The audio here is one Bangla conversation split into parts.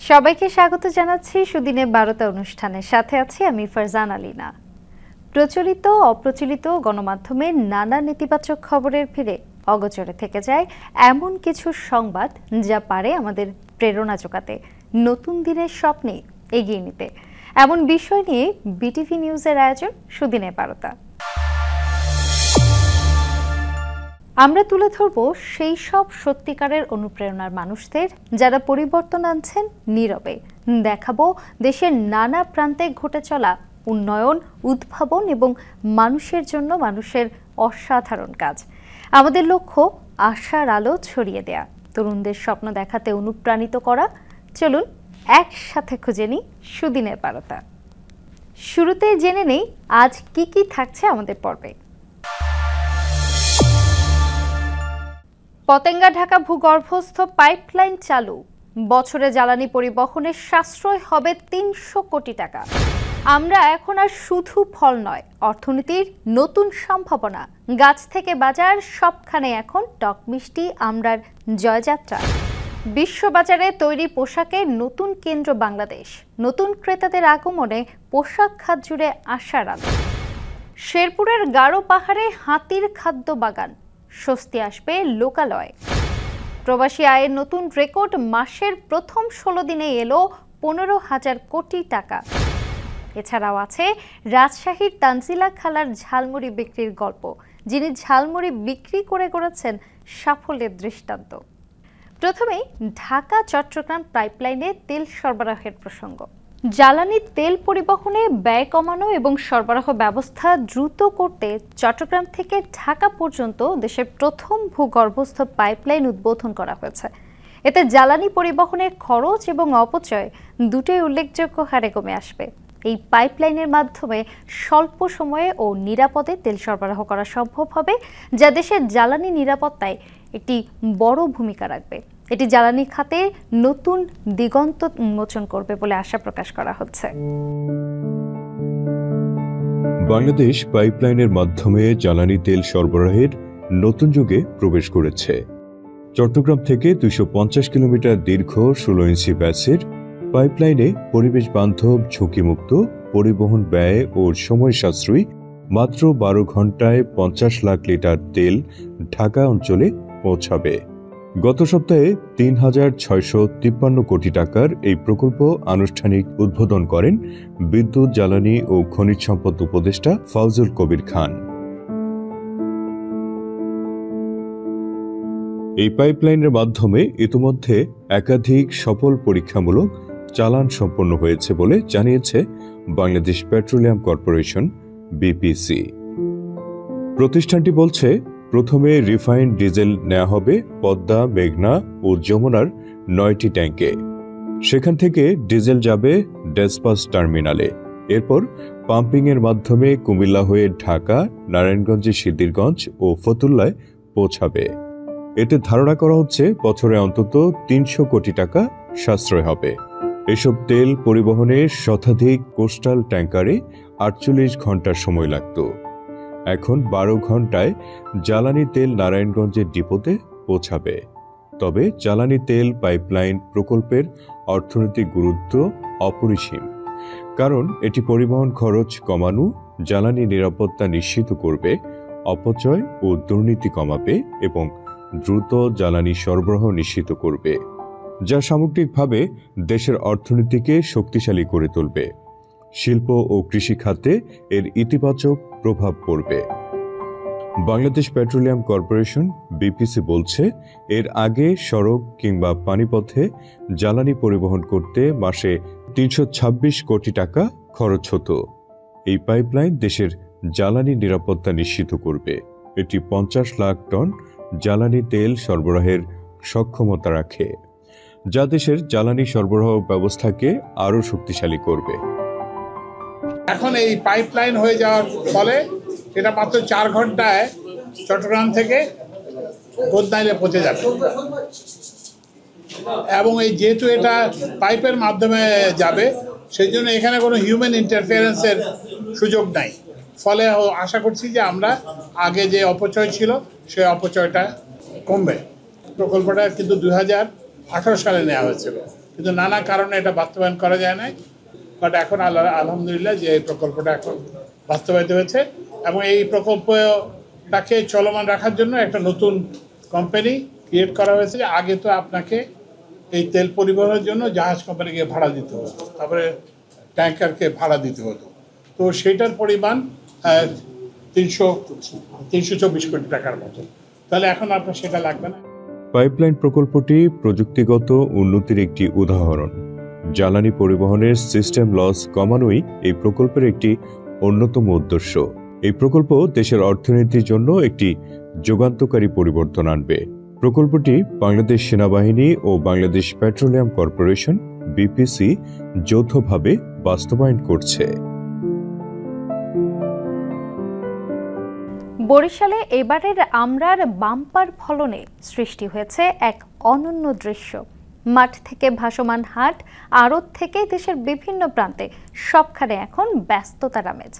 সবাইকে স্বাগত জানাচ্ছি সুদিনে 12টা অনুষ্ঠানের সাথে আছি আমি ফারজান আলীনা। প্রচলিত অপ্রচলিত গণমাধ্যমে নানা নেতিবাচক খবরের ভিড়ে অগোচরে থেকে যায় এমন কিছু সংবাদ যা পারে আমাদের প্রেরণা জোগাতে, নতুন দিনের স্বপ্নে এগিয়ে নিতে। এমন বিষয় নিয়ে বিটিভি নিউজের আয়োজন সুদিনে 12টা। আমরা তুলে ধরব সেই সব সত্যিকারের অনুপ্রেরণার মানুষদের যারা পরিবর্তন আনছেন নীরবে। দেখাবো দেশের নানা প্রান্তে ঘটে চলা উন্নয়ন, উদ্ভাবন এবং মানুষের জন্য মানুষের অসাধারণ কাজ। আমাদের লক্ষ্য আশার আলো ছড়িয়ে দেয়া, তরুণদের স্বপ্ন দেখাতে অনুপ্রাণিত করা। চলুন একসাথে খুঁজে নিই সুদিনের 12টা। শুরুতে জেনে নেই আজ কি কি থাকছে আমাদের পর্বে। পতেঙ্গা ঢাকা ভূগর্ভস্থ পাইপলাইন চালু, বছরে জ্বালানি পরিবহনের সাশ্রয় হবে 300 কোটি টাকা। আমরা এখন আর শুধু ফল নয়, অর্থনীতির নতুন সম্ভাবনা। গাছ থেকে বাজার সবখানে এখন টক মিষ্টি আমরার জয়যাত্রা। বিশ্ববাজারে তৈরি পোশাকের নতুন কেন্দ্র বাংলাদেশ, নতুন ক্রেতাদের আগমনে পোশাক খাত জুড়ে আশার আলো। শেরপুরের গারো পাহাড়ে হাতির খাদ্য বাগান, স্বস্তি আসবে লোকালয়ে। প্রবাসী আয়ের নতুন রেকর্ড, মাসের প্রথম 16 দিনে এলো 15,000 কোটি টাকা। এছাড়াও আছে রাজশাহীর তানজিলা খালার ঝালমুড়ি বিক্রির গল্প, যিনি ঝালমুড়ি বিক্রি করে গড়েছেন সাফল্যের দৃষ্টান্ত। প্রথমেই ঢাকা চট্টগ্রাম পাইপলাইনে তেল সরবরাহের প্রসঙ্গ। জ্বালানি তেল পরিবহনে ব্যয় কমানো এবং সরবরাহ ব্যবস্থা দ্রুত করতে চট্টগ্রাম থেকে ঢাকা পর্যন্ত দেশের প্রথম ভূগর্ভস্থ পাইপলাইন উদ্বোধন করা হয়েছে। এতে জ্বালানি পরিবহনের খরচ এবং অপচয় দুটোই উল্লেখযোগ্য হারে কমে আসবে। এই পাইপলাইনের মাধ্যমে স্বল্প সময়ে ও নিরাপদে তেল সরবরাহ করা সম্ভব হবে, যা দেশের জ্বালানি নিরাপত্তায় একটি বড় ভূমিকা রাখবে। এটি জ্বালানি খাতে নতুন দিগন্ত উন্মোচন করবে বলে আশা প্রকাশ করা হচ্ছে। বাংলাদেশ পাইপলাইনের মাধ্যমে জ্বালানি তেল সরবরাহের নতুন যুগে প্রবেশ করেছে। চট্টগ্রাম থেকে 250 কিলোমিটার দীর্ঘ 16 ইঞ্চি ব্যাসের পাইপলাইনে পরিবেশ বান্ধব, ঝুঁকিমুক্ত, পরিবহন ব্যয় ও সময় সাশ্রয়ী মাত্র 12 ঘন্টায় 50 লাখ লিটার তেল ঢাকা অঞ্চলে পৌঁছাবে। গত সপ্তাহে 3,653 কোটি টাকার এই প্রকল্প আনুষ্ঠানিক উদ্বোধন করেন বিদ্যুৎ, জ্বালানি ও খনিজ সম্পদ উপদেষ্টা ফাউজুল কবির খান। এই পাইপলাইনের মাধ্যমে ইতিমধ্যে একাধিক সফল পরীক্ষামূলক চালান সম্পন্ন হয়েছে বলে জানিয়েছে বাংলাদেশ পেট্রোলিয়াম কর্পোরেশন বিপিসি। প্রতিষ্ঠানটি বলছে, প্রথমে রিফাইন্ড ডিজেল নেওয়া হবে পদ্মা, মেঘনা ও যমুনার 9টি ট্যাঙ্কে। সেখান থেকে ডিজেল যাবে ডেসপাস টার্মিনালে। এরপর পাম্পিংয়ের মাধ্যমে কুমিল্লা হয়ে ঢাকা, নারায়ণগঞ্জে সিদ্ধিরগঞ্জ ও ফতুল্লায় পৌঁছাবে। এতে ধারণা করা হচ্ছে বছরে অন্তত 300 কোটি টাকা সাশ্রয় হবে। এসব তেল পরিবহনে শতাধিক কোস্টাল ট্যাঙ্কারে 48 ঘন্টার সময় লাগত। এখন 12 ঘন্টায় জ্বালানি তেল নারায়ণগঞ্জের ডিপোতে পৌঁছাবে। তবে জ্বালানি তেল পাইপলাইন প্রকল্পের অর্থনৈতিক গুরুত্ব অপরিসীম, কারণ এটি পরিবহন খরচ কমানো, জ্বালানি নিরাপত্তা নিশ্চিত করবে, অপচয় ও দুর্নীতি কমাবে এবং দ্রুত জ্বালানি সরবরাহ নিশ্চিত করবে, যা সামগ্রিকভাবে দেশের অর্থনীতিকে শক্তিশালী করে তুলবে। শিল্প ও কৃষি খাতে এর ইতিবাচক প্রভাব পড়বে। বাংলাদেশ পেট্রোলিয়াম কর্পোরেশন বিপিসি বলছে, এর আগে সড়ক কিংবা পানিপথে জ্বালানি পরিবহন করতে মাসে 326 কোটি টাকা খরচ হতো। এই পাইপলাইন দেশের জ্বালানি নিরাপত্তা নিশ্চিত করবে। এটি 50 লাখ টন জ্বালানি তেল সরবরাহের সক্ষমতা রাখে, যা দেশের জ্বালানি সরবরাহ ব্যবস্থাকে আরও শক্তিশালী করবে। এখন এই পাইপলাইন হয়ে যাওয়ার ফলে এটা মাত্র 4 ঘন্টায় চট্টগ্রাম থেকে বদনাইলে পৌঁছে যাবে। এবং এই যেহেতু এটা পাইপের মাধ্যমে যাবে, সেই জন্য এখানে কোনো হিউম্যান ইন্টারফিয়ারেন্সের সুযোগ নাই। ফলে আশা করছি যে আমরা আগে যে অপচয় ছিল সেই অপচয়টা কমবে। প্রকল্পটা কিন্তু 2018 সালে নেওয়া হয়েছিল। কিন্তু নানা কারণে এটা বাস্তবায়ন করা যায় নাই। বাট এখন আলহামদুলিল্লাহ যে এই প্রকল্পটা এখন বাস্তবায়িত হয়েছে এবং এই প্রকল্পটাকে চলমান রাখার জন্য একটা নতুন কোম্পানি ক্রিয়েট করা হয়েছে। আগে তো আপনাকে এই তেল পরিবহনের জন্য জাহাজ কোম্পানিকে ভাড়া দিতে হতো, তারপরে ট্যাঙ্কারকে ভাড়া দিতে হতো। তো সেটার পরিমাণ 324 কোটি টাকার মতো। তাহলে এখন আপনার সেটা লাগবে না। পাইপলাইন প্রকল্পটি প্রযুক্তিগত উন্নতির একটি উদাহরণ। জ্বালানি পরিবহনের সিস্টেম লস কমানোই এই প্রকল্পের একটি অন্যতম উদ্দেশ্য। এই প্রকল্প দেশের অর্থনীতির জন্য একটি যুগান্তকারী পরিবর্তন আনবে। প্রকল্পটি বাংলাদেশ সেনাবাহিনী ও বাংলাদেশ পেট্রোলিয়াম কর্পোরেশন বিপিসি যৌথভাবে বাস্তবায়ন করছে। বরিশালে এবারের আমরার বাম্পার ফলনে সৃষ্টি হয়েছে এক অনন্য দৃশ্য। মাঠ থেকে ভাসমান হাট, আড়ত থেকে দেশের বিভিন্ন প্রান্তে সবখানে এখন ব্যস্ততার আমেজ।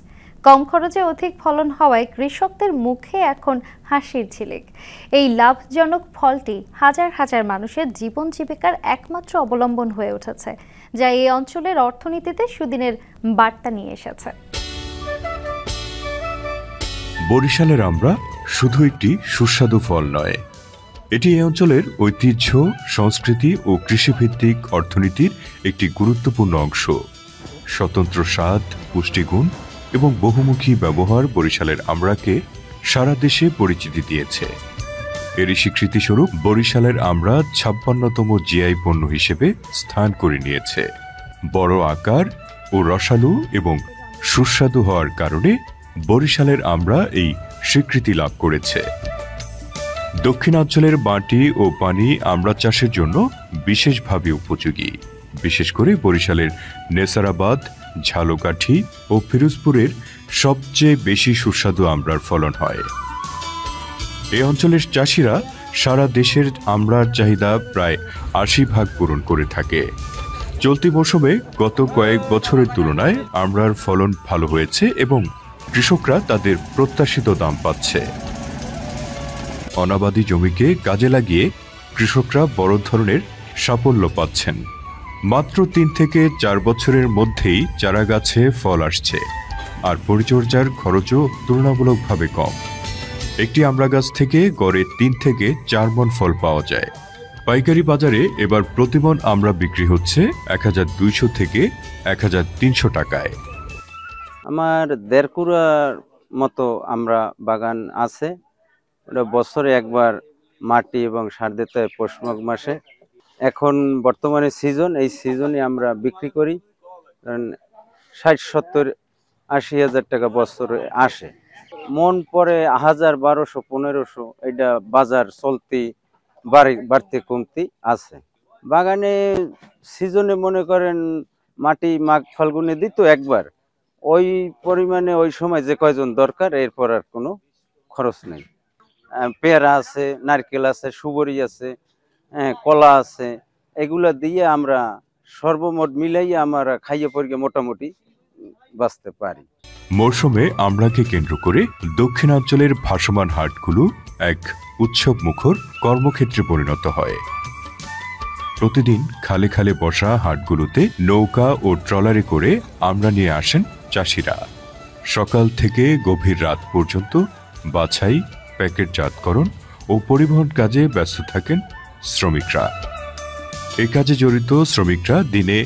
কম খরচে অধিক ফলন হওয়ায় কৃষকদের মুখে এখন হাসির ঝিলিক। এই লাভজনক ফলটি হাজার হাজার মানুষের জীবন জীবিকার একমাত্র অবলম্বন হয়ে উঠেছে, যা এই অঞ্চলের অর্থনীতিতে সুদিনের বার্তা নিয়ে এসেছে। বরিশালের আমরা শুধু একটি সুস্বাদু ফল নয়, এটি এই অঞ্চলের ঐতিহ্য, সংস্কৃতি ও কৃষিভিত্তিক অর্থনীতির একটি গুরুত্বপূর্ণ অংশ। স্বতন্ত্র স্বাদ, পুষ্টিগুণ এবং বহুমুখী ব্যবহার বরিশালের আমড়াকে সারা দেশে পরিচিতি দিয়েছে। এরই স্বীকৃতিস্বরূপ বরিশালের আমড়া ৫৬তম জিআই পণ্য হিসেবে স্থান করে নিয়েছে। বড় আকার ও রসালো এবং সুস্বাদু হওয়ার কারণে বরিশালের আমড়া এই স্বীকৃতি লাভ করেছে। দক্ষিণাঞ্চলের মাটি ও পানি আমড়া চাষের জন্য বিশেষভাবে উপযোগী। বিশেষ করে বরিশালের নেসারাবাদ, ঝালকাঠি ও ফিরোজপুরের সবচেয়ে বেশি সুস্বাদু আমড়ার ফলন হয়। এই অঞ্চলের চাষিরা সারা দেশের আমড়ার চাহিদা প্রায় ৮০% পূরণ করে থাকে। চলতি মৌসুমে গত কয়েক বছরের তুলনায় আমড়ার ফলন ভালো হয়েছে এবং কৃষকরা তাদের প্রত্যাশিত দাম পাচ্ছে। অনাবাদি জমিকে কাজে লাগিয়ে কৃষকরা বড় ধরনের সাফল্য পাচ্ছেন। মাত্র ৩ থেকে ৪ বছরের মধ্যেই চারা গাছে ফল আসছে, আর পরিচর্যার খরচও তুলনামূলকভাবে কম। একটি আমড়া গাছ থেকে গড়ে ৩ থেকে ৪ মণ ফল পাওয়া যায়। পাইকারি বাজারে এবার প্রতিমণ আমড়া বিক্রি হচ্ছে ১২০০ থেকে ১৩০০ টাকায়। আমার ১.৫ কুড়ার মতো আমরা বাগান আছে। ওটা বছরে একবার মাটি এবং সার দিতে হয় পৌষ মাঘ মাসে। এখন বর্তমানে সিজন, এই সিজনে আমরা বিক্রি করি, কারণ ৬০, ৭০, ৮০ হাজার টাকা বছরে আসে। মন পরে ১০০০, ১২০০, ১৫০০, এটা বাজার চলতি বাড়তি কমতি আছে। বাগানে সিজনে মনে করেন মাটি মাঘ ফাল্গুনে দিত একবার, ওই পরিমাণে ওই সময় যে কয়জন দরকার, এরপর আর কোনো খরচ নেই। পেয়ারা আছে, নারকেল আছে, সুবরি আছে, কলা আছে, এগুলা দিয়ে আমরা সর্বমোট মিলাইয়া আমরা খাইয়ে পরিয়ে মোটামুটি বাঁচতে পারি। মৌসুমে আমড়াকে কেন্দ্র করে দক্ষিণাঞ্চলের ভাসমান হাটগুলো এক উৎসব মুখর কর্মক্ষেত্রে পরিণত হয়। প্রতিদিন খালে খালে বসা হাটগুলোতে নৌকা ও ট্রলারে করে আমড়া নিয়ে আসেন চাষিরা। সকাল থেকে গভীর রাত পর্যন্ত বাছাই, প্যাকেটজাতকরণ ও পরিবহন কাজে ব্যস্ত থাকেন শ্রমিকরা। এ কাজে জড়িত শ্রমিকরা দিনে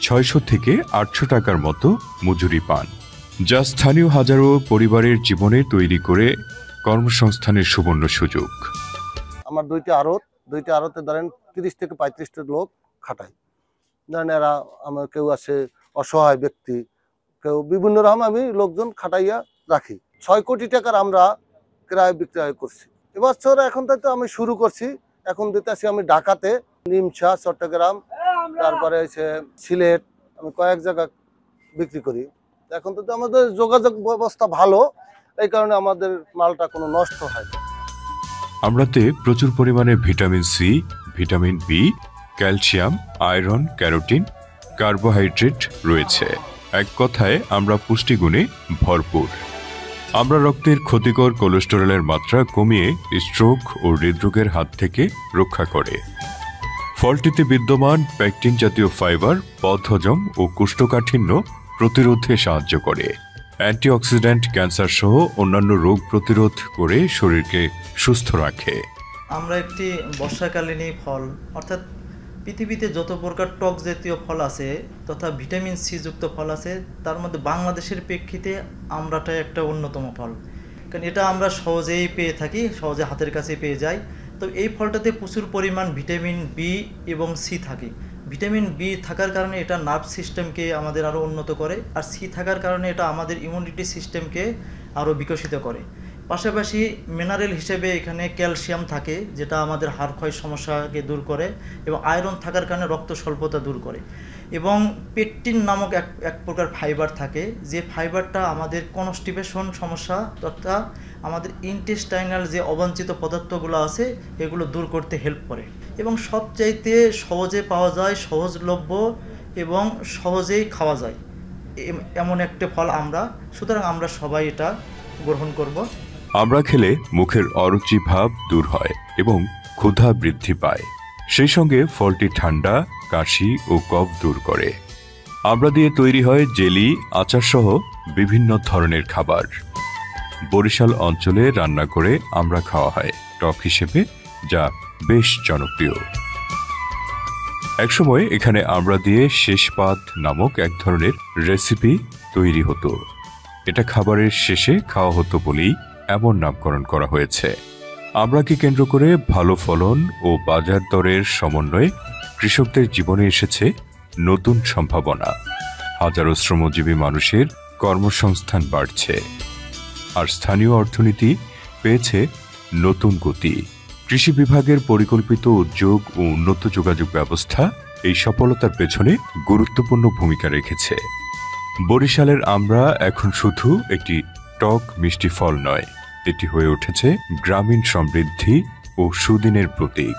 ৬০০ থেকে ৮০০ টাকার মতো মজুরি পান, যা স্থানীয় হাজারো পরিবারের জীবনে তৈরি করে কর্মসংস্থানের সুবর্ণ সুযোগ। আমার দুইটা আড়তে ধরেন ৩০ থেকে ৩৫টা লোক খাটাই। ধরেন এরা আমার কেউ আছে অসহায় ব্যক্তি, কেউ বিভিন্ন রকম আমি লোকজন খাটাইয়া রাখি। ৬ কোটি টাকার আমরা ক্রয় বিক্রয় করছি এবছর। এখন তো আমি শুরু করছি, এখন দিতেছি আমি ঢাকাতে, নিমছা, চট্টগ্রাম, তারপরে হচ্ছে সিলেট, আমি কয়েক জায়গা বিক্রি করি। এখন তো আমাদের যোগাযোগ ব্যবস্থা ভালো, এই কারণে আমাদের মালটা কোনো নষ্ট হয় না। আমড়াতে প্রচুর পরিমাণে vitamin C, vitamin B, calcium, iron, carotene, carbohydrate রয়েছে। এক কথায় আমরা পুষ্টিগুণে ভরপুর। আমরা রক্তের ক্ষতিকর কোলেস্টেরলের মাত্রা কমিয়ে স্ট্রোক ও হৃদরোগের হাত থেকে রক্ষা করে। ফলটিতে বিদ্যমান পেকটিন জাতীয় ফাইবার বদহজম ও কোষ্ঠকাঠিন্য প্রতিরোধে সাহায্য করে। অ্যান্টিঅক্সিডেন্ট, ক্যান্সার সহ অন্যান্য রোগ প্রতিরোধ করে শরীরকে সুস্থ রাখে। আমরা একটি বর্ষাকালীন ফল, অর্থাৎ পৃথিবীতে যত প্রকার টক জাতীয় ফল আছে তথা ভিটামিন সি যুক্ত ফল আছে, তার মধ্যে বাংলাদেশের প্রেক্ষিতে আমড়াটা একটা অন্যতম ফল। কারণ এটা আমরা সহজেই পেয়ে থাকি, সহজে হাতের কাছে পেয়ে যাই। তো এই ফলটাতে প্রচুর পরিমাণ ভিটামিন বি এবং সি থাকে। ভিটামিন বি থাকার কারণে এটা নার্ভ সিস্টেমকে আমাদের আরও উন্নত করে, আর সি থাকার কারণে এটা আমাদের ইমিউনিটি সিস্টেমকে আরও বিকশিত করে। পাশাপাশি মিনারেল হিসেবে এখানে ক্যালসিয়াম থাকে, যেটা আমাদের হাড় ক্ষয় সমস্যাকে দূর করে, এবং আয়রন থাকার কারণে রক্ত স্বল্পতা দূর করে। এবং পেকটিন নামক এক প্রকার ফাইবার থাকে, যে ফাইবারটা আমাদের কনস্টিপেশন সমস্যা তথা আমাদের ইন্টেস্টাইনাল যে অবাঞ্ছিত পদার্থগুলো আছে এগুলো দূর করতে হেল্প করে। এবং সবচাইতে সহজে পাওয়া যায়, সহজলভ্য এবং সহজেই খাওয়া যায় এমন একটা ফল আমরা। সুতরাং আমরা সবাই এটা গ্রহণ করব। আমড়া খেলে মুখের অরুচি ভাব দূর হয় এবং ক্ষুধা বৃদ্ধি পায়। সেই সঙ্গে ফলটি ঠান্ডা, কাশি ও কফ দূর করে। আমড়া দিয়ে তৈরি হয় জেলি, আচার সহ বিভিন্ন ধরনের খাবার। বরিশাল অঞ্চলে রান্না করে আমড়া খাওয়া হয় টক হিসেবে, যা বেশ জনপ্রিয়। একসময় এখানে আমড়া দিয়ে শেষপাত নামক এক ধরনের রেসিপি তৈরি হতো। এটা খাবারের শেষে খাওয়া হতো বলেই এমন নামকরণ করা হয়েছে। আমড়াকে কেন্দ্র করে ভালো ফলন ও বাজার দরের সমন্বয়ে কৃষকদের জীবনে এসেছে নতুন সম্ভাবনা। হাজারো শ্রমজীবী মানুষের কর্মসংস্থান বাড়ছে, আর স্থানীয় অর্থনীতি পেয়েছে নতুন গতি। কৃষি বিভাগের পরিকল্পিত উদ্যোগ ও উন্নত যোগাযোগ ব্যবস্থা এই সফলতার পেছনে গুরুত্বপূর্ণ ভূমিকা রেখেছে। বরিশালের আমড়া এখন শুধু একটি টক মিষ্টি ফল নয়, এটি হয়ে উঠেছে গ্রামীণ সমৃদ্ধি ও সুদিনের প্রতীক।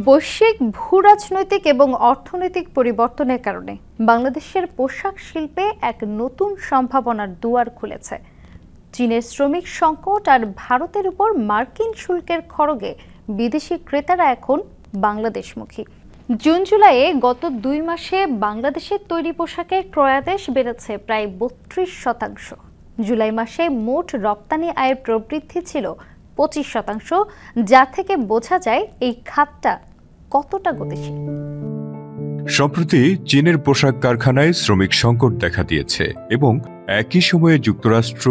বৈশ্বিক ভূরাজনৈতিক এবং অর্থনৈতিক পরিবর্তনের কারণে বাংলাদেশের পোশাক শিল্পে এক নতুন সম্ভাবনার দুয়ার খুলেছে। চীনের শ্রমিক সংকট আর ভারতের উপর মার্কিন শুল্কের খড়গে বিদেশি ক্রেতারা এখন বাংলাদেশমুখী। জুন জুলাইয়ে গত 2 মাসে বাংলাদেশের তৈরি পোশাকের ক্রয়াদেশ বেড়েছে প্রায় 32%। জুলাই মাসে মোট রপ্তানি আয়ের প্রবৃদ্ধি ছিল 25%, যা থেকে বোঝা যায় এই খাতটা কতটা গতিশীল। সম্প্রতি চীনের পোশাক কারখানায় শ্রমিক সংকট দেখা দিয়েছে এবং একই সময়ে যুক্তরাষ্ট্র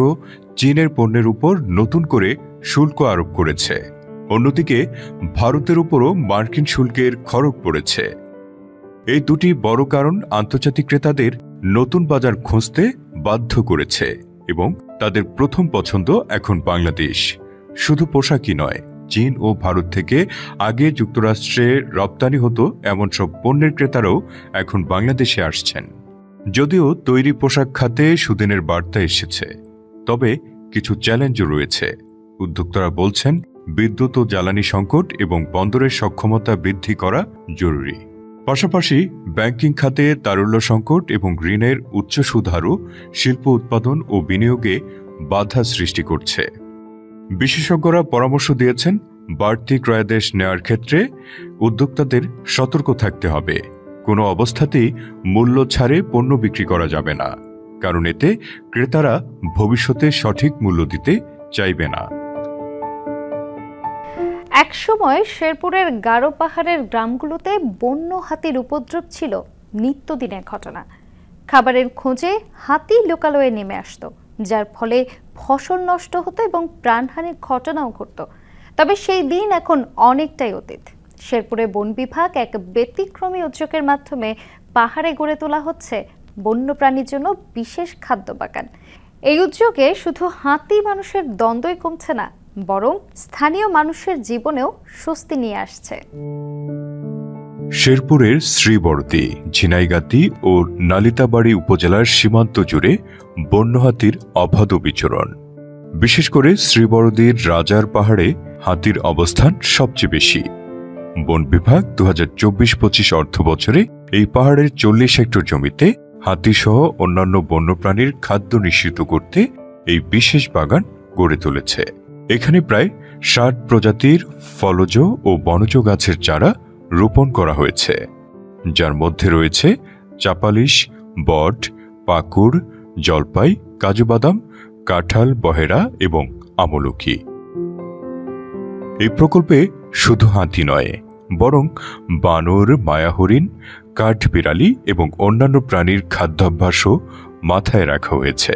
চীনের পণ্যের উপর নতুন করে শুল্ক আরোপ করেছে। অন্যদিকে ভারতের উপরও মার্কিন শুল্কের খড়গ পড়েছে। এই দুটি বড় কারণ আন্তর্জাতিক ক্রেতাদের নতুন বাজার খুঁজতে বাধ্য করেছে এবং তাদের প্রথম পছন্দ এখন বাংলাদেশ। শুধু পোশাকই নয়, চীন ও ভারত থেকে আগে যুক্তরাষ্ট্রে রপ্তানি হতো এমন সব পণ্যের ক্রেতারাও এখন বাংলাদেশে আসছেন। যদিও তৈরি পোশাক খাতে সুদিনের বার্তা এসেছে, তবে কিছু চ্যালেঞ্জও রয়েছে। উদ্যোক্তারা বলছেন বিদ্যুৎ ও জ্বালানি সংকট এবং বন্দরের সক্ষমতা বৃদ্ধি করা জরুরি। পাশাপাশি ব্যাংকিং খাতে তারল্য সংকট এবং ঋণের উচ্চ সুদ হারও শিল্প উৎপাদন ও বিনিয়োগে বাধা সৃষ্টি করছে। বিশেষজ্ঞরা পরামর্শ দিয়েছেন বাড়তি ক্রয়াদেশ নেওয়ার ক্ষেত্রে উদ্যোক্তাদের সতর্ক থাকতে হবে। কোনো অবস্থাতেই মূল্য ছাড়ে পণ্য বিক্রি করা যাবে না, কারণ এতে ক্রেতারা ভবিষ্যতে সঠিক মূল্য দিতে চাইবে না। একসময় শেরপুরের গারো পাহাড়ের গ্রামগুলোতে বন্য হাতির উপদ্রব ছিল নিত্যদিনের ঘটনা। খাবারের খোঁজে হাতি লোকালয়ে নেমে আসতো, যার ফলে ফসল নষ্ট হতো এবং প্রাণহানির ঘটনাও ঘটত। তবে সেই দিন এখন অনেকটাই অতীত। শেরপুরে বন বিভাগ এক ব্যতিক্রমী উদ্যোগের মাধ্যমে পাহাড়ে গড়ে তোলা হচ্ছে বন্যপ্রাণীর জন্য বিশেষ খাদ্য বাগান। এই উদ্যোগে শুধু হাতি মানুষের দ্বন্দ্বই কমছে না, বরং স্থানীয় মানুষের জীবনেও স্বস্তি নিয়ে আসছে। শেরপুরের শ্রীবরদী, ঝিনাইগাতি ও নালিতাবাড়ি উপজেলার সীমান্ত জুড়ে বন্যহাতির অবাধ বিচরণ। বিশেষ করে শ্রীবরদীর রাজার পাহাড়ে হাতির অবস্থান সবচেয়ে বেশি। বন বিভাগ 2024-25 অর্থ বছরে এই পাহাড়ের 40 হেক্টর জমিতে হাতিসহ অন্যান্য বন্যপ্রাণীর খাদ্য নিশ্চিত করতে এই বিশেষ বাগান গড়ে তুলেছে। এখানে প্রায় 60 প্রজাতির ফলজ ও বনজ গাছের চারা রোপণ করা হয়েছে, যার মধ্যে রয়েছে চাপালিশ, বট, পাকুড়, জলপাই, কাজু বাদাম, কাঁঠাল, বহেরা এবং আমলকি। এই প্রকল্পে শুধু হাতি নয়, বরং বানর, মায়াহরিণ, কাঠবিড়ালি এবং অন্যান্য প্রাণীর খাদ্যাভ্যাসও মাথায় রাখা হয়েছে।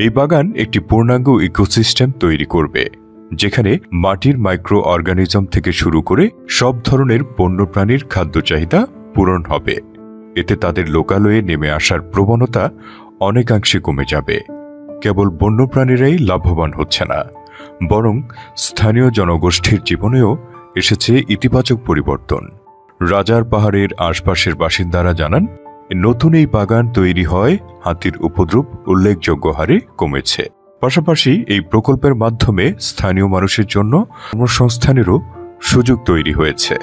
এই বাগান একটি পূর্ণাঙ্গ ইকোসিস্টেম তৈরি করবে, যেখানে মাটির মাইক্রো অর্গানিজম থেকে শুরু করে সব ধরনের বন্যপ্রাণীর খাদ্য চাহিদা পূরণ হবে। এতে তাদের লোকালয়ে নেমে আসার প্রবণতা অনেকাংশে কমে যাবে। কেবল বন্যপ্রাণীরাই লাভবান হচ্ছে না, বরং স্থানীয় জনগোষ্ঠীর জীবনেও এসেছে ইতিবাচক পরিবর্তন। রাজার পাহাড়ের আশপাশের বাসিন্দারা জানান, নতুন এই বাগান তৈরি হয় হাতির উপদ্রব উল্লেখযোগ্য হারে কমেছে। পাশাপাশি এই প্রকল্পের মাধ্যমে স্থানীয় মানুষের জন্য কর্মসংস্থানেরও সুযোগ তৈরি হয়েছে।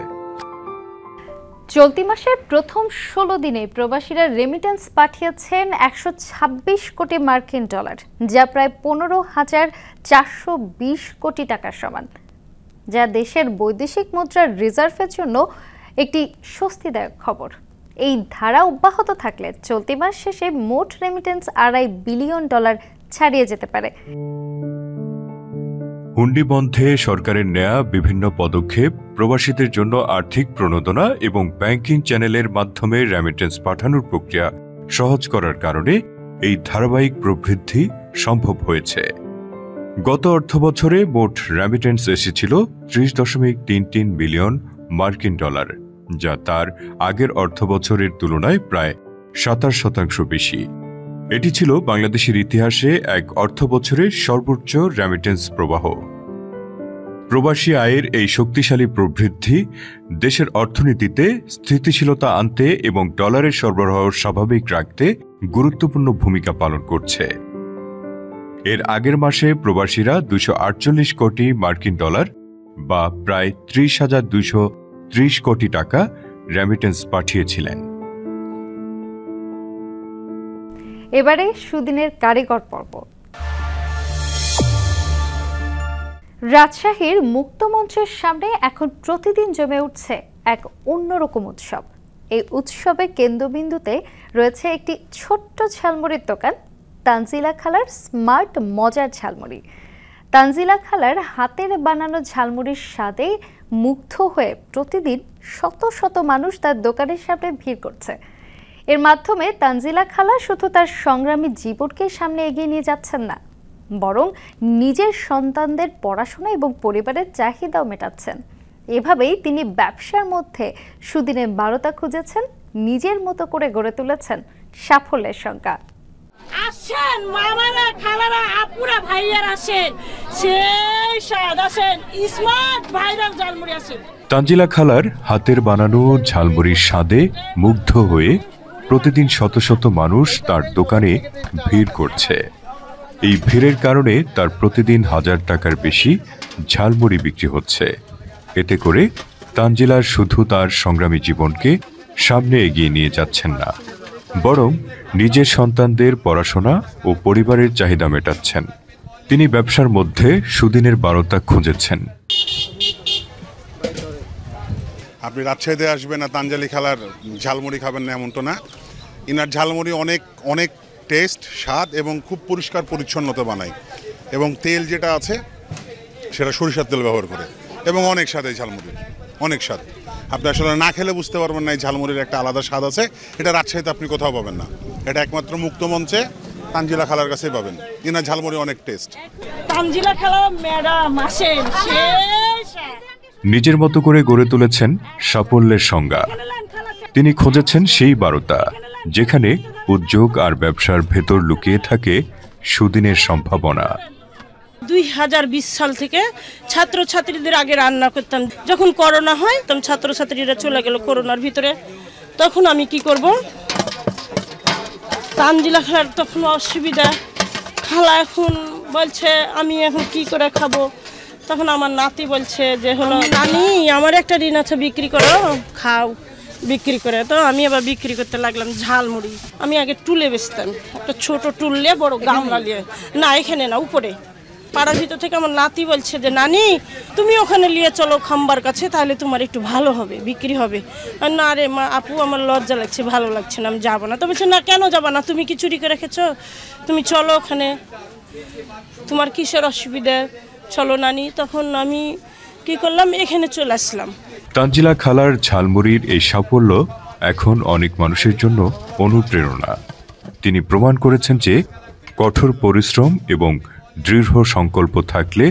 চলতি মাসের প্রথম 16 দিনে প্রবাসীরা রেমিটেন্স পাঠিয়েছেন 126 কোটি মার্কিন ডলার, যা প্রায় 15,420 কোটি টাকার সমান, যা দেশের বৈদেশিক মুদ্রার রিজার্ভের জন্য একটি স্বস্তিদায়ক খবর। এই ধারা অব্যাহত থাকলে চলতি মাস শেষে মোট রেমিটেন্স $2.5 বিলিয়ন ছাড়িয়ে যেতে পারে। হুন্ডি বন্ধে সরকারের নেয়া বিভিন্ন পদক্ষেপ প্রবাসীদের জন্য আর্থিক প্রণোদনা এবং ব্যাংকিং চ্যানেলের মাধ্যমে রেমিটেন্স পাঠানোর প্রক্রিয়া সহজ করার কারণে এই ধারাবাহিক প্রবৃদ্ধি সম্ভব হয়েছে। গত অর্থবছরে মোট রেমিটেন্স এসেছিল 30.33 বিলিয়ন মার্কিন ডলার, যা তার আগের অর্থবছরের তুলনায় প্রায় 27% বেশি। এটি ছিল বাংলাদেশের ইতিহাসে এক অর্থবছরের সর্বোচ্চ রেমিটেন্স প্রবাহ। প্রবাসী আয়ের এই শক্তিশালী প্রবৃদ্ধি দেশের অর্থনীতিতে স্থিতিশীলতা আনতে এবং ডলারের সরবরাহ স্বাভাবিক রাখতে গুরুত্বপূর্ণ ভূমিকা পালন করছে। এর আগের মাসে প্রবাসীরা 248 কোটি মার্কিন ডলার বা প্রায় 30,230 কোটি টাকা রেমিটেন্স পাঠিয়েছিলেন। এবারে সুদিনের কারিগর পর্ব। রাজশাহীর মুক্তমঞ্চের সামনে এখন প্রতিদিন জমে উঠছে এক অন্যরকম উৎসব। এই উৎসবের কেন্দ্রবিন্দুতে রয়েছে একটি ছোট্ট ঝালমুড়ির দোকান, তানজিলা খালার স্মার্ট মজার ঝালমুড়ি। তানজিলা খালার হাতের বানানো ঝালমুড়ির স্বাদে মুগ্ধ হয়ে প্রতিদিন শত শত মানুষ তার দোকানের সামনে ভিড় করছে। এর মাধ্যমে তানজিলা খালা শুধু তার সংগ্রামী জীবনকে সামনে এগিয়ে নিয়ে যাচ্ছেন না, বরং নিজের সন্তানদের পড়াশোনা এবং পরিবারের চাহিদাও মেটাচ্ছেন। এভাবেই তিনি ব্যবসার মধ্যে সুদিনের বারতা খুঁজেছেন, নিজের মতো করে গড়ে তুলেছেন সাফল্যের সংজ্ঞা। আসেন মামারা, খালারা, আপুরা, ভাইয়ারা আসেন, সেই স্বাদ আসেন, স্মার্ট ভাইরাল ঝালমুড়ি আসেন। তানজিলা খালার হাতের বানানো ঝালমুড়ির স্বাদে মুগ্ধ হয়ে প্রতিদিন শত শত মানুষ তার দোকানে ভিড় করছে। এই ভিড়ের কারণে তার প্রতিদিন 1000 টাকার বেশি ঝালমুড়ি বিক্রি হচ্ছে। এতে করে তানজিলার শুধু তার সংগ্রামী জীবনকে সামনে এগিয়ে নিয়ে যাচ্ছেন না, বরং নিজের সন্তানদের পড়াশোনা ও পরিবারের চাহিদা মেটাচ্ছেন। তিনি ব্যবসার মধ্যে সুদিনের বারতা খুঁজেছেন। আপনি রাজশাহীতে আসবেন না তানজালি খালার ঝালমুড়ি খাবেন না এমন তো না। ইনার ঝালমুড়ি অনেক অনেক টেস্ট, স্বাদ এবং খুব পরিষ্কার পরিচ্ছন্নতা বানায়, এবং তেল যেটা আছে সেটা সরিষার তেল ব্যবহার করে, এবং অনেক স্বাদ এই ঝালমুড়ির, অনেক স্বাদ। আপনি আসলে না খেলে বুঝতে পারবেন না এই ঝালমুড়ির একটা আলাদা স্বাদ আছে। এটা রাজশাহীতে আপনি কোথাও পাবেন না, এটা একমাত্র মুক্তমঞ্চে তানজিলা খালার কাছেই পাবেন। ইনার ঝালমুড়ি অনেক টেস্ট। তানজিলা খালা ম্যাডাম আসেন, নিজের মতো করে গড়ে তুলেছেন সাফল্যের সংজ্ঞা। তিনি খুঁজেছেন সেই বারতা যেখানে উদ্যোগ আর ব্যবসার ভেতর লুকিয়ে থাকে সুদিনের সম্ভাবনা। 2020 সাল থেকে ছাত্রছাত্রীদের আগে রান্না করতাম। যখন করোনা হয় তখন ছাত্রছাত্রীরা চলে গেল করোনার ভিতরে, তখন আমি কি করব, তানজিলা খালার তখন অসুবিধা, খালা এখন বলছে আমি এখন কি করে খাবো। তখন আমার নাতি বলছে যে হলো নানি আমার একটা ঋণ আছে, বিক্রি করো, খাও বিক্রি করে। তো আমি আবার বিক্রি করতে লাগলাম ঝালমুড়ি। আমি আগে টুলে বেচতাম, একটা ছোট টুল নিয়ে বড় গামলা নিয়ে, না এখানে না উপরে, পাড়ার ভিতর থেকে আমার নাতি বলছে যে নানি তুমি ওখানে নিয়ে চলো খাম্বার কাছে, তাহলে তোমার একটু ভালো হবে, বিক্রি হবে। না রে মা, আপু আমার লজ্জা লাগছে, ভালো লাগছে না, আমি যাবো না। তো বলছে না কেন যাবা না, তুমি কি চুরি করে রেখেছো, তুমি চলো ওখানে, তোমার কিসের অসুবিধা, চলো নানি। তখন আমি কি করলাম, এখানে চলে আসলাম। তানজিলা খালার ঝালমুড়ির এই সাফল্য এখন অনেক মানুষের জন্য অনুপ্রেরণা। তিনি প্রমাণ করেছেন যে কঠোর পরিশ্রম এবং দৃঢ় সংকল্প থাকলে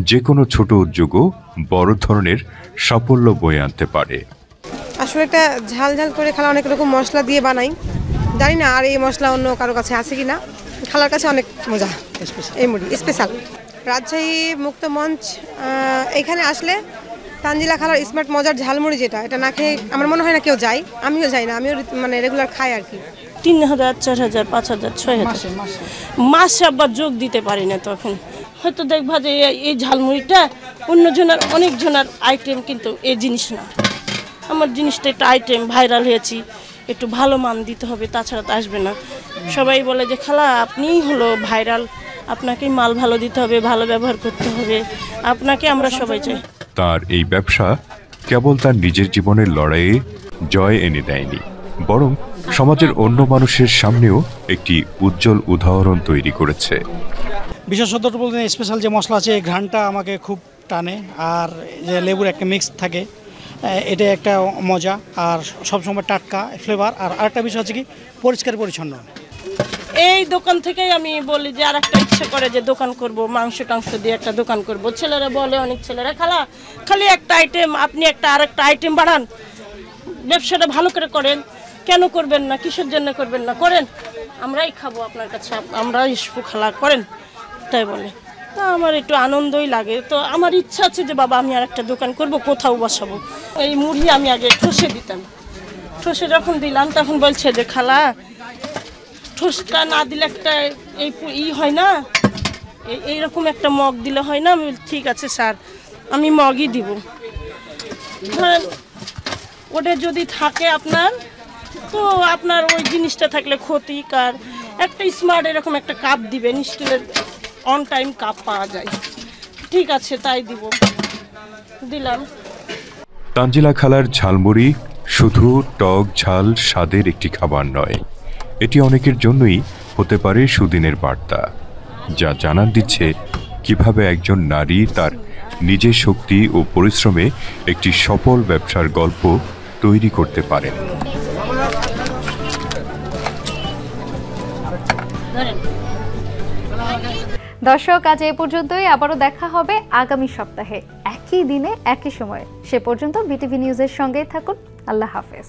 যে কোনো ছোট উদ্যোগও বড় ধরনের সাফল্য বয়ে আনতে পারে। আসলে এটা ঝাল ঝাল করে খালা অনেক রকম মশলা দিয়ে বানাই, জানি না আর এই মশলা অন্য কারো কাছে আছে কি না। খালার কাছে অনেক মজা, এই মুড়ি স্পেশাল। রাজশাহী মুক্ত মঞ্চ এখানে আসলে তানজিলা খালার স্মার্ট মজার ঝালমুড়ি যেটা, এটা না খেয়ে আমার মনে হয় না কেউ যায়, আমিও যাই না, আমিও মানে রেগুলার খাই আর কি। 3000, 4000, 5000, 6000 মাসে আবার যোগ দিতে পারি না। তখন হয়তো দেখবা যে এই ঝালমুড়িটা অন্যজনের অনেকজনের আইটেম, কিন্তু এই জিনিস না, আমার জিনিসটা একটা আইটেম, ভাইরাল হয়েছি, একটু ভালো মান দিতে হবে, তাছাড়া তো আসবে না। সবাই বলে যে খালা আপনিই হলো ভাইরাল, আপনাকেই মাল ভালো দিতে হবে, ভালো ব্যবহার করতে হবে, আপনাকে আমরা সবাই চাই। তার এই ব্যবসা কেবল তার নিজের জীবনের লড়াইয়ে জয় এনে দেয়নি, বরং সমাজের অন্য মানুষের সামনেও একটি উজ্জ্বল উদাহরণ তৈরি করেছে। বিশেষত বলতে স্পেশাল যে মশলা আছে, এই ঘ্রাণটা আমাকে খুব টানে, আর যে লেবুর একটা মিক্স থাকে, এটা একটা মজা, আর সবসময় টাটকা ফ্লেভার। আর আরেকটা বিষয় হচ্ছে কি পরিষ্কার পরিচ্ছন্ন। এই দোকান থেকেই আমি বলি যে আর একটা ইচ্ছা করে যে দোকান করব, মাংস টাংস দিয়ে একটা দোকান করব। ছেলেরা বলে, অনেক ছেলেরা খালা খালি একটা আইটেম, আপনি একটা আর একটা আইটেম বাড়ান, ব্যবসাটা ভালো করে করেন, কেন করবেন না, কিসের জন্য করবেন না, করেন, আমরাই খাবো আপনার কাছে, আমরাই খালা করেন, তাই বলে। তো আমার একটু আনন্দই লাগে। তো আমার ইচ্ছা আছে যে বাবা আমি আর একটা দোকান করব, কোথাও বসাবো। এই মুড়ি আমি আগে ঠোসে দিতাম, ঠোসে যখন দিলাম তখন বলছে যে খালা ঠোসটা না দিলে একটা এই হয় না, এইরকম একটা মগ দিলে হয় না। আমি ঠিক আছে স্যার, আমি মগই দিব। ধরেন ওটা যদি থাকে আপনার, তো আপনার ওই জিনিসটা থাকলে ক্ষতিকার, একটা স্মার্ট এরকম একটা কাপ দিবেন, স্টিলের অন টাইম কাপ পাওয়া যায়, ঠিক আছে তাই দিব, দিলাম। তানজিলা খালার ঝালমুড়ি শুধু টক ঝাল স্বাদের একটি খাবার নয়, এটি অনেকের জন্যই হতে পারে সুদিনের বার্তা, যা জানান দিচ্ছে কিভাবে একজন নারী তার নিজের শক্তি ও পরিশ্রমে একটি সফল ব্যবসার গল্প তৈরি করতে পারেন। দর্শক, আজ এই পর্যন্তই। আবারও দেখা হবে আগামী সপ্তাহে একই দিনে একই সময়ে। সে পর্যন্ত বিটিভি নিউজের সঙ্গেই থাকুন। আল্লাহ হাফেজ।